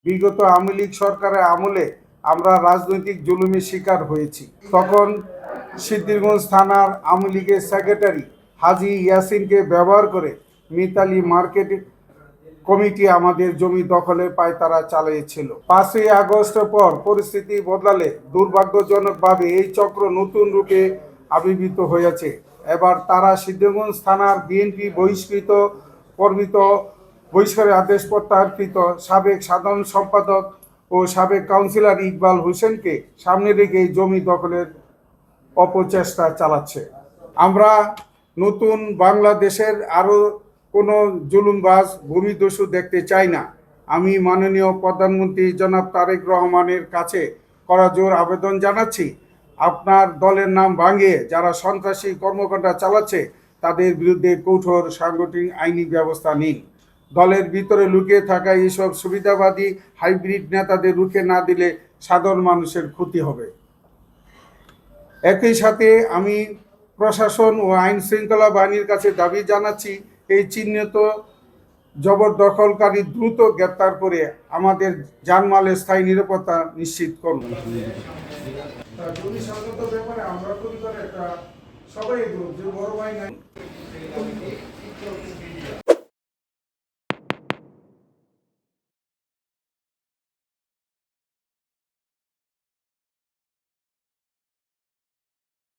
বিগত আওয়ামী লীগ সরকারের আমলে আমরা রাজনৈতিক জুলুমের শিকার হয়েছি। তখন সিদ্ধিরগঞ্জ থানার আওয়ামী লীগের সেক্রেটারি হাজী ইয়াসিনকে ব্যবহার করে মিতালি মার্কেট কমিটি আমাদের জমি দখলের পায়তারা চালিয়েছিল। 5ই আগস্টের পর পরিস্থিতি বদলালে দুর্ভাগ্যজনকভাবে এই চক্র নতুন রূপে আবির্ভূত হয়েছে। এবার তারা সিদ্ধিরগঞ্জ থানার বিএনপি বহিষ্কারের আদেশ প্রত্যাহারকৃত সাবেক সাধারণ সম্পাদক ও সাবেক কাউন্সিলর ইকবাল হোসেনকে সামনে রেখে এই জমি দখলের অপচেষ্টা চালাচ্ছে। আমরা নতুন বাংলাদেশের আরও কোনো জুলুমবাজ ভূমিদস্যু দেখতে চাই না। আমি মাননীয় প্রধানমন্ত্রী জনাব তারেক রহমানের কাছে করজোড়ে আবেদন জানাচ্ছি, আপনার দলের নাম ভাঙিয়ে যারা সন্ত্রাসী কর্মকাণ্ড চালাচ্ছে তাদের বিরুদ্ধে কঠোর সাংগঠনিক আইনি ব্যবস্থা নিন। দলের ভিতরে লুকিয়ে থাকা এইসব সুবিধাবাদী হাইব্রিড নেতাদের রুখে না দিলে সাধারণ মানুষের ক্ষতি হবে। একই সাথে আমি প্রশাসন ও আইন শৃঙ্খলা বাহিনীর কাছে দাবি জানাচ্ছি, এই চিহ্নিত জবরদখলকারী দ্রুত গ্রেপ্তার করে আমাদের জানমালের স্থায়ী নিরাপত্তা নিশ্চিত করুন। সবাই বড় ভাই